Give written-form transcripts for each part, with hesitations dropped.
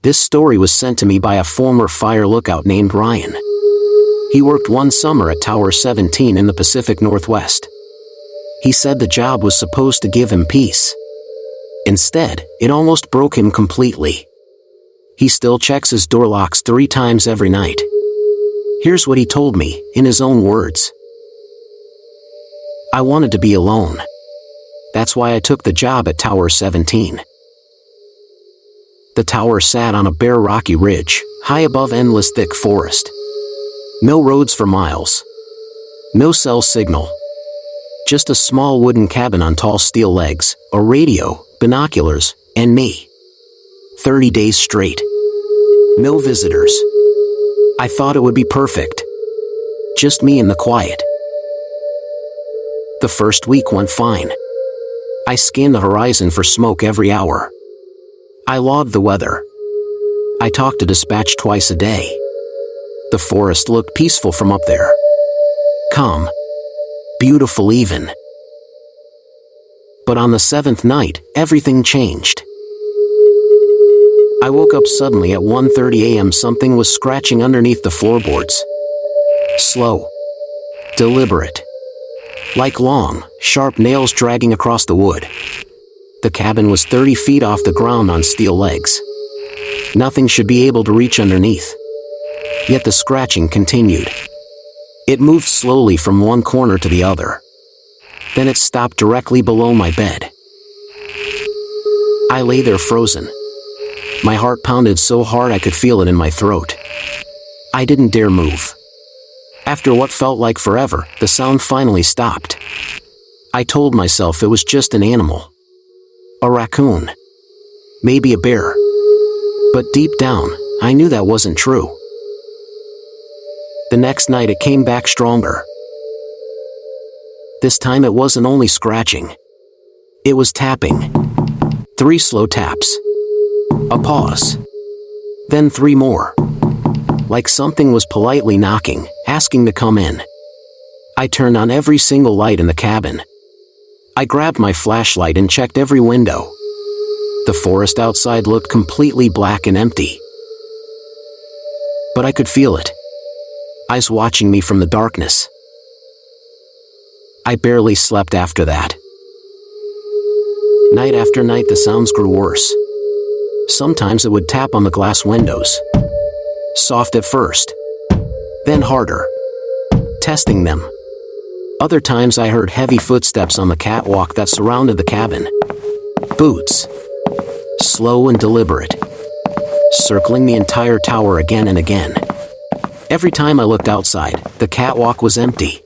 This story was sent to me by a former fire lookout named Ryan. He worked one summer at Tower 17 in the Pacific Northwest. He said the job was supposed to give him peace. Instead, it almost broke him completely. He still checks his door locks 3 times every night. Here's what he told me, in his own words. I wanted to be alone. That's why I took the job at Tower 17. The tower sat on a bare rocky ridge, high above endless thick forest. No roads for miles. No cell signal. Just a small wooden cabin on tall steel legs, a radio, binoculars, and me. 30 days straight. No visitors. I thought it would be perfect. Just me in the quiet. The first week went fine. I scanned the horizon for smoke every hour. I logged the weather. I talked to dispatch twice a day. The forest looked peaceful from up there. Calm. Beautiful even. But on the 7th night, everything changed. I woke up suddenly at 1:30 a.m. Something was scratching underneath the floorboards. Slow. Deliberate. Like long, sharp nails dragging across the wood. The cabin was 30 feet off the ground on steel legs. Nothing should be able to reach underneath. Yet the scratching continued. It moved slowly from one corner to the other. Then it stopped directly below my bed. I lay there frozen. My heart pounded so hard I could feel it in my throat. I didn't dare move. After what felt like forever, the sound finally stopped. I told myself it was just an animal. A raccoon. Maybe a bear. But deep down, I knew that wasn't true. The next night it came back stronger. This time it wasn't only scratching. It was tapping. 3 slow taps. A pause. Then 3 more. Like something was politely knocking, asking to come in. I turned on every single light in the cabin. I grabbed my flashlight and checked every window. The forest outside looked completely black and empty. But I could feel it. Eyes watching me from the darkness. I barely slept after that. Night after night the sounds grew worse. Sometimes it would tap on the glass windows. Soft at first. Then harder. Testing them. Other times I heard heavy footsteps on the catwalk that surrounded the cabin. Boots. Slow and deliberate. Circling the entire tower again and again. Every time I looked outside, the catwalk was empty.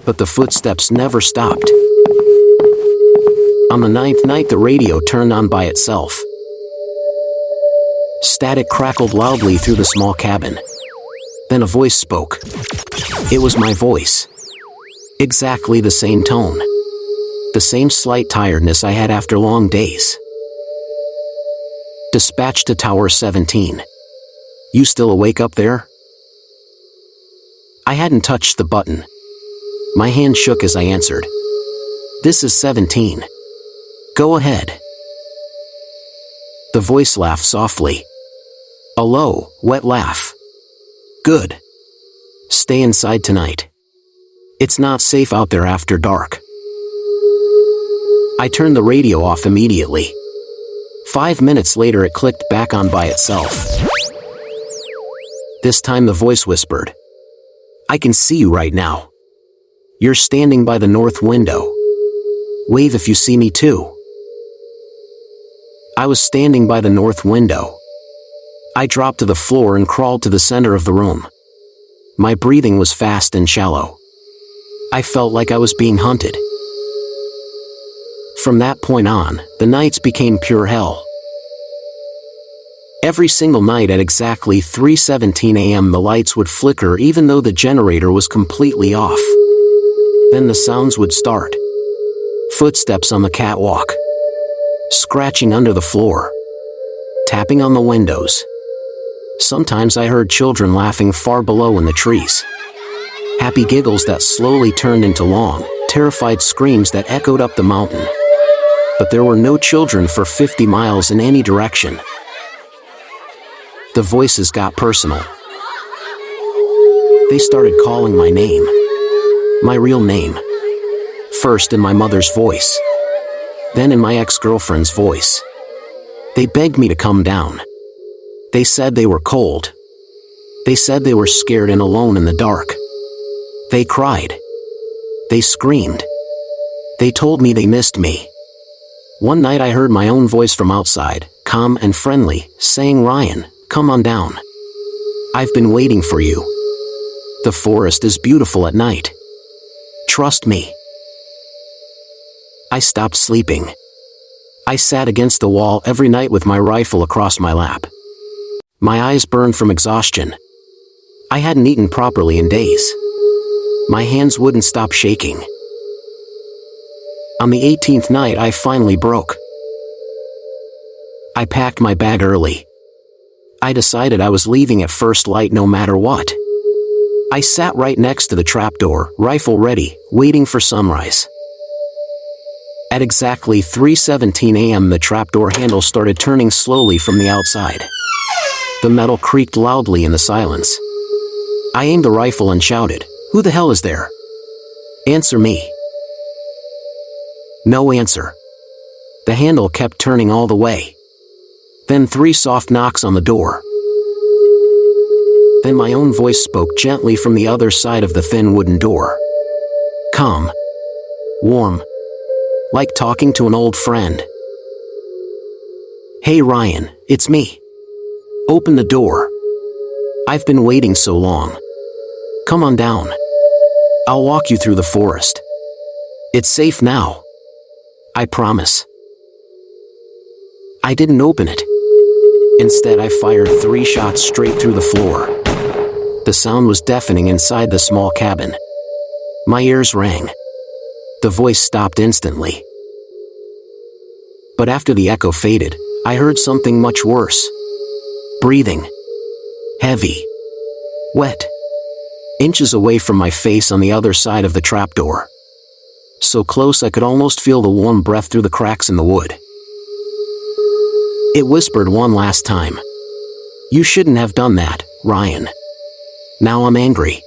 But the footsteps never stopped. On the 9th night the radio turned on by itself. Static crackled loudly through the small cabin. Then a voice spoke. It was my voice. Exactly the same tone. The same slight tiredness I had after long days. Dispatch to Tower 17. You still awake up there? I hadn't touched the button. My hand shook as I answered. This is 17. Go ahead. The voice laughed softly. A low, wet laugh. Good. Stay inside tonight. It's not safe out there after dark. I turned the radio off immediately. 5 minutes later it clicked back on by itself. This time the voice whispered. I can see you right now. You're standing by the north window. Wave if you see me too. I was standing by the north window. I dropped to the floor and crawled to the center of the room. My breathing was fast and shallow. I felt like I was being hunted. From that point on, the nights became pure hell. Every single night at exactly 3:17 a.m. the lights would flicker even though the generator was completely off. Then the sounds would start. Footsteps on the catwalk. Scratching under the floor. Tapping on the windows. Sometimes I heard children laughing far below in the trees. Happy giggles that slowly turned into long, terrified screams that echoed up the mountain. But there were no children for 50 miles in any direction. The voices got personal. They started calling my name. My real name. First in my mother's voice. Then in my ex-girlfriend's voice. They begged me to come down. They said they were cold. They said they were scared and alone in the dark. They cried. They screamed. They told me they missed me. One night I heard my own voice from outside, calm and friendly, saying, "Ryan, come on down. I've been waiting for you. The forest is beautiful at night. Trust me." I stopped sleeping. I sat against the wall every night with my rifle across my lap. My eyes burned from exhaustion. I hadn't eaten properly in days. My hands wouldn't stop shaking. On the 18th night, I finally broke. I packed my bag early. I decided I was leaving at first light no matter what. I sat right next to the trapdoor, rifle ready, waiting for sunrise. At exactly 3:17 a.m. the trapdoor handle started turning slowly from the outside. The metal creaked loudly in the silence. I aimed the rifle and shouted, "Who the hell is there? Answer me." No answer. The handle kept turning all the way. Then 3 soft knocks on the door. Then my own voice spoke gently from the other side of the thin wooden door. Calm. Warm. Like talking to an old friend. "Hey Ryan, it's me. Open the door. I've been waiting so long. Come on down. I'll walk you through the forest. It's safe now. I promise." I didn't open it. Instead, I fired 3 shots straight through the floor. The sound was deafening inside the small cabin. My ears rang. The voice stopped instantly. But after the echo faded, I heard something much worse. Breathing. Heavy. Wet. Inches away from my face on the other side of the trapdoor. So close I could almost feel the warm breath through the cracks in the wood. It whispered one last time. "You shouldn't have done that, Ryan. Now I'm angry."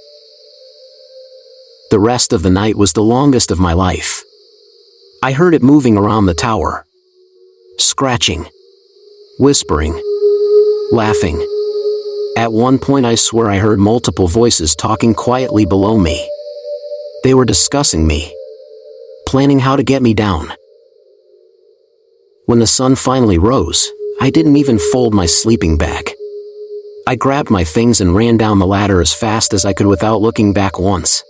The rest of the night was the longest of my life. I heard it moving around the tower. Scratching. Whispering. Laughing. At one point I swear I heard multiple voices talking quietly below me. They were discussing me. Planning how to get me down. When the sun finally rose, I didn't even fold my sleeping bag. I grabbed my things and ran down the ladder as fast as I could without looking back once.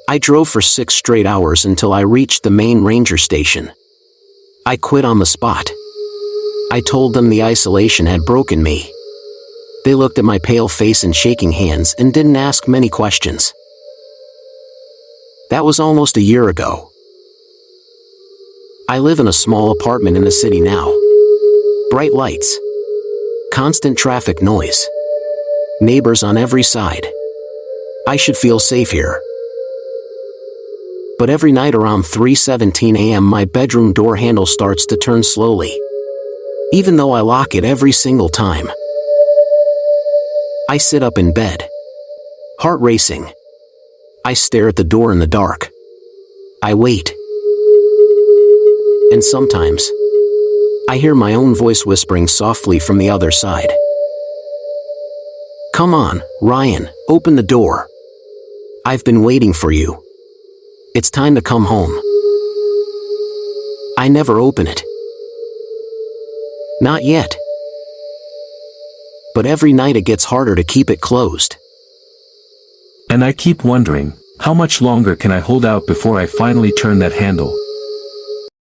I drove for 6 straight hours until I reached the main ranger station. I quit on the spot. I told them the isolation had broken me. They looked at my pale face and shaking hands and didn't ask many questions. That was almost a year ago. I live in a small apartment in the city now. Bright lights. Constant traffic noise. Neighbors on every side. I should feel safe here. But every night around 3:17 a.m. my bedroom door handle starts to turn slowly. Even though I lock it every single time. I sit up in bed. Heart racing. I stare at the door in the dark. I wait. And sometimes, I hear my own voice whispering softly from the other side. "Come on, Ryan, open the door. I've been waiting for you. It's time to come home." I never open it. Not yet. But every night it gets harder to keep it closed. And I keep wondering, how much longer can I hold out before I finally turn that handle?